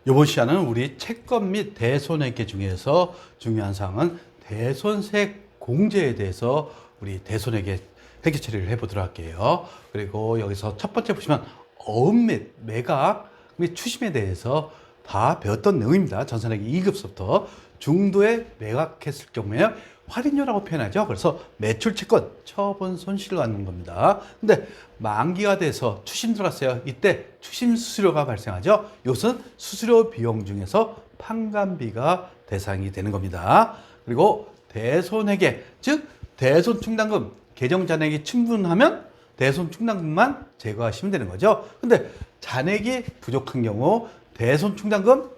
이번 시간은 우리 채권 및 대손해계 중에서 중요한 사항은 대손색 공제에 대해서 우리 대손해계 회계 처리를 해보도록 할게요. 그리고 여기서 첫 번째 보시면 어음 및 매각 및 추심에 대해서 다 배웠던 내용입니다. 전산회계 2급서부터 중도에 매각했을 경우에 할인료라고 표현하죠. 그래서 매출 채권, 처분 손실을 갖는 겁니다. 근데 만기가 돼서 추심 들어갔어요. 이때 추심 수수료가 발생하죠. 이것은 수수료 비용 중에서 판관비가 대상이 되는 겁니다. 그리고 대손회계, 즉 대손충당금 계정 잔액이 충분하면 대손충당금만 제거하시면 되는 거죠. 근데 잔액이 부족한 경우 대손충당금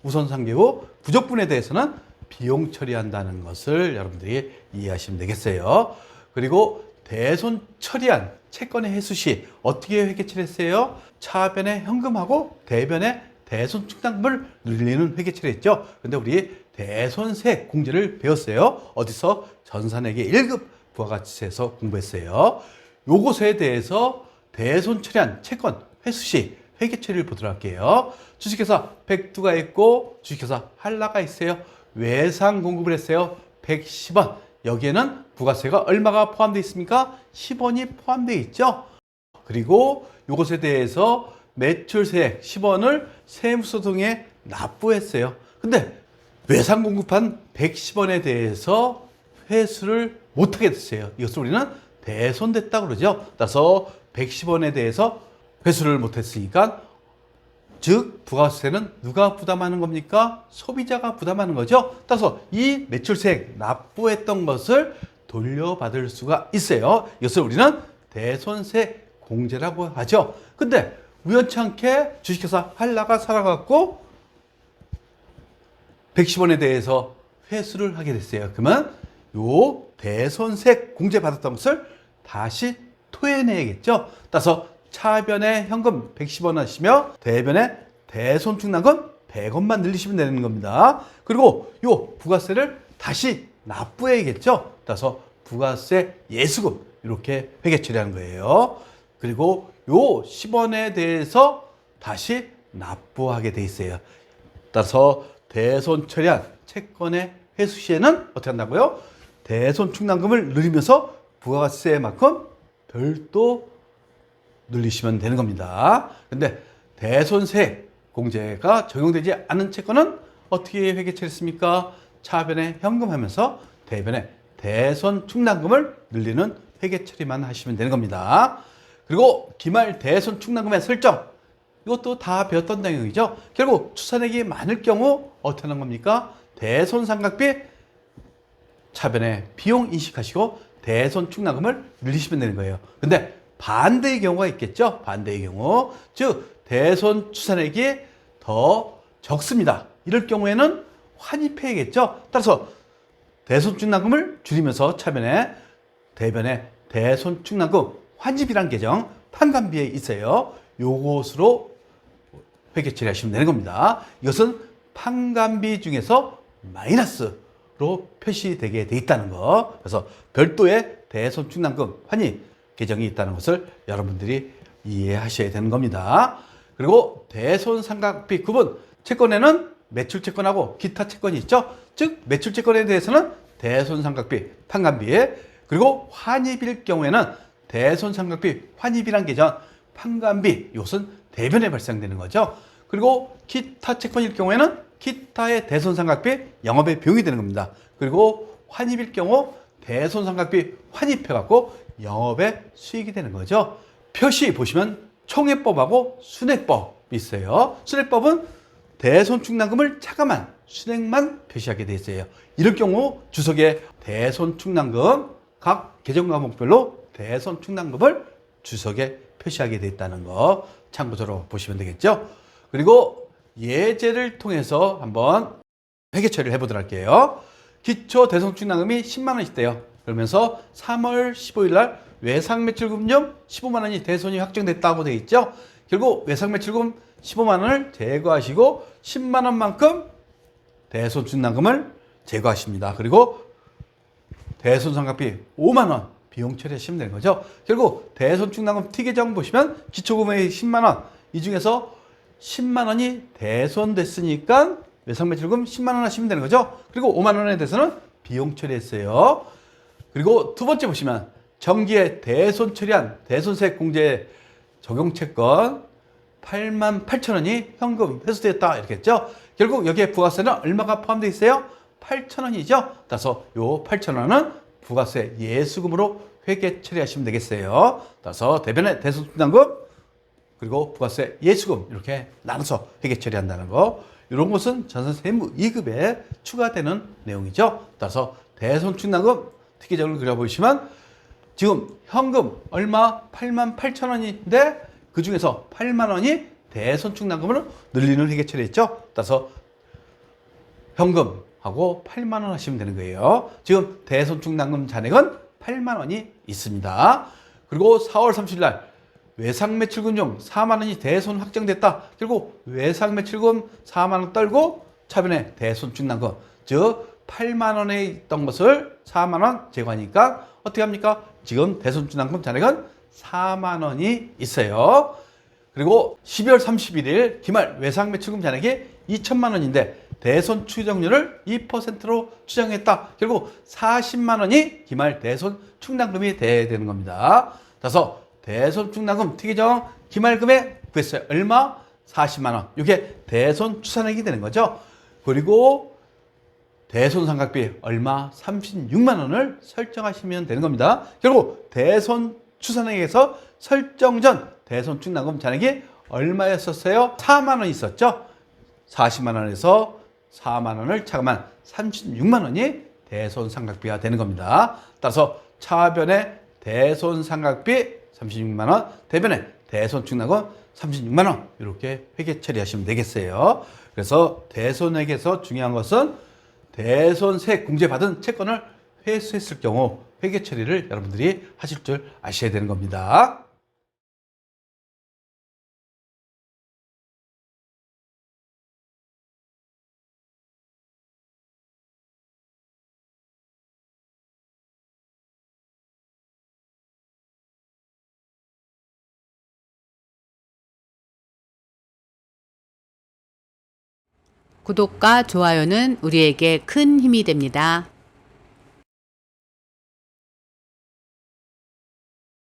우선상계후 부족분에 대해서는 비용 처리한다는 것을 여러분들이 이해하시면 되겠어요. 그리고 대손 처리한 채권의 회수 시 어떻게 회계 처리했어요? 차변에 현금하고 대변에 대손 충당금을 늘리는 회계 처리했죠. 근데 우리 대손세 공제를 배웠어요. 어디서? 전산회계 1급 부가가치세에서 공부했어요. 요것에 대해서 대손 처리한 채권 회수 시 회계 처리를 보도록 할게요. 주식회사 백두가 있고 주식회사 한라가 있어요. 외상 공급을 했어요. 110원. 여기에는 부가세가 얼마가 포함되어 있습니까? 10원이 포함되어 있죠. 그리고 이것에 대해서 매출세액 10원을 세무서 통해 납부했어요. 근데 외상 공급한 110원에 대해서 회수를 못하게 됐어요. 이것을 우리는 대손됐다고 그러죠. 따라서 110원에 대해서 회수를 못했으니까 즉 부가세는 누가 부담하는 겁니까? 소비자가 부담하는 거죠. 따라서 이 매출세액 납부했던 것을 돌려받을 수가 있어요. 이것을 우리는 대손세 공제라고 하죠. 근데 우연찮게 주식회사 한라가 살아갔고 110원에 대해서 회수를 하게 됐어요. 그러면 요 대손세 공제 받았던 것을 다시 토해내야겠죠. 따라서 차변에 현금 110원 하시며 대변에 대손충당금 100원만 늘리시면 되는 겁니다. 그리고 요 부가세를 다시 납부해야겠죠. 따라서 부가세 예수금 이렇게 회계 처리하는 거예요. 그리고 요 10원에 대해서 다시 납부하게 돼 있어요. 따라서 대손 처리한 채권의 회수 시에는 어떻게 한다고요? 대손충당금을 늘리면서 부가세만큼 별도 늘리시면 되는 겁니다. 근데 대손세 공제가 적용되지 않은 채권은 어떻게 회계 처리했습니까? 차변에 현금하면서 대변에 대손충당금을 늘리는 회계 처리만 하시면 되는 겁니다. 그리고 기말 대손충당금의 설정 이것도 다 배웠던 내용이죠. 결국 추산액이 많을 경우 어떻게 하는 겁니까? 대손상각비 차변에 비용 인식하시고 대손충당금을 늘리시면 되는 거예요. 근데 반대의 경우가 있겠죠. 반대의 경우 즉 대손 추산액이 더 적습니다. 이럴 경우에는 환입해야겠죠. 따라서 대손충당금을 줄이면서 차변에 대변에 대손충당금 환입이라는 계정 판관비에 있어요. 요것으로 회계 처리하시면 되는 겁니다. 이것은 판관비 중에서 마이너스로 표시되게 돼 있다는 거. 그래서 별도의 대손충당금 환입 계정이 있다는 것을 여러분들이 이해하셔야 되는 겁니다. 그리고 대손상각비 구분 채권에는 매출채권하고 기타 채권이 있죠. 즉 매출채권에 대해서는 대손상각비 판관비에 그리고 환입일 경우에는 대손상각비 환입이란 계정 판관비 이것은 대변에 발생되는 거죠. 그리고 기타 채권일 경우에는 기타의 대손상각비 영업의 비용이 되는 겁니다. 그리고 환입일 경우 대손상각비 환입해갖고 영업의 수익이 되는 거죠. 표시 보시면 총회법하고 순회법이 있어요. 순회법은 대손충당금을 차감한 순액만 표시하게 돼 있어요. 이럴 경우 주석에 대손충당금 각 계정 과목별로 대손충당금을 주석에 표시하게 돼 있다는 거 참고적으로 보시면 되겠죠. 그리고 예제를 통해서 한번 회계 처리를 해보도록 할게요. 기초 대손충당금이 10만 원씩 돼요. 그러면서 3월 15일 날 외상매출금용 15만 원이 대손이 확정됐다고 되어 있죠. 결국 외상매출금 15만 원을 제거하시고 10만 원만큼 대손충당금을 제거하십니다. 그리고 대손상각비 5만 원 비용 처리하시면 되는 거죠. 결국 대손충당금 T계정 보시면 기초금액이 10만 원 이 중에서 10만 원이 대손됐으니까 외상매출금 10만 원 하시면 되는 거죠. 그리고 5만 원에 대해서는 비용 처리했어요. 그리고 두 번째 보시면 정기에 대손 처리한 대손세 공제 적용 채권 8만 8천 원이 현금 회수되었다 이렇게 했죠. 결국 여기에 부가세는 얼마가 포함되어 있어요? 8천 원이죠. 따라서 요 8천 원은 부가세 예수금으로 회계 처리하시면 되겠어요. 따라서 대변의 대손충당금 그리고 부가세 예수금 이렇게 나눠서 회계 처리한다는 거. 이런 것은 전산 세무 2급에 추가되는 내용이죠. 따라서 대손충당금 특이적으로 그려보시면 지금 현금 얼마? 8만 8천 원인데 그 중에서 8만 원이 대손충당금으로 늘리는 회계 처리했죠. 따라서 현금하고 8만 원 하시면 되는 거예요. 지금 대손충당금 잔액은 8만 원이 있습니다. 그리고 4월 30일 날 외상매출금 중 4만 원이 대손 확정됐다. 결국 외상매출금 4만 원 떨고 차변에 대손충당금 즉 8만 원에 있던 것을 4만 원 제거하니까 어떻게 합니까? 지금 대손충당금 잔액은 4만 원이 있어요. 그리고 12월 31일 기말 외상매출금 잔액이 2천만 원인데 대손 추정률을 2%로 추정했다. 결국 40만 원이 기말 대손 충당금이 돼야 되는 겁니다. 따라서 대손 충당금 특이정 기말금에 구했어요. 얼마? 40만 원. 이게 대손 추산액이 되는 거죠. 그리고 대손 삼각비 얼마? 36만 원을 설정하시면 되는 겁니다. 결국 대손 추산액에서 설정 전 대손 충당금 잔액이 얼마였었어요? 4만 원 있었죠. 40만 원에서 4만 원을 차감한 36만 원이 대손 삼각비가 되는 겁니다. 따라서 차변의 대손 삼각비 36만 원, 대변의 대손 충당금 36만 원 이렇게 회계 처리하시면 되겠어요. 그래서 대손액에서 중요한 것은 대손세 공제받은 채권을 회수했을 경우 회계 처리를 여러분들이 하실 줄 아셔야 되는 겁니다. 구독과 좋아요는 우리에게 큰 힘이 됩니다.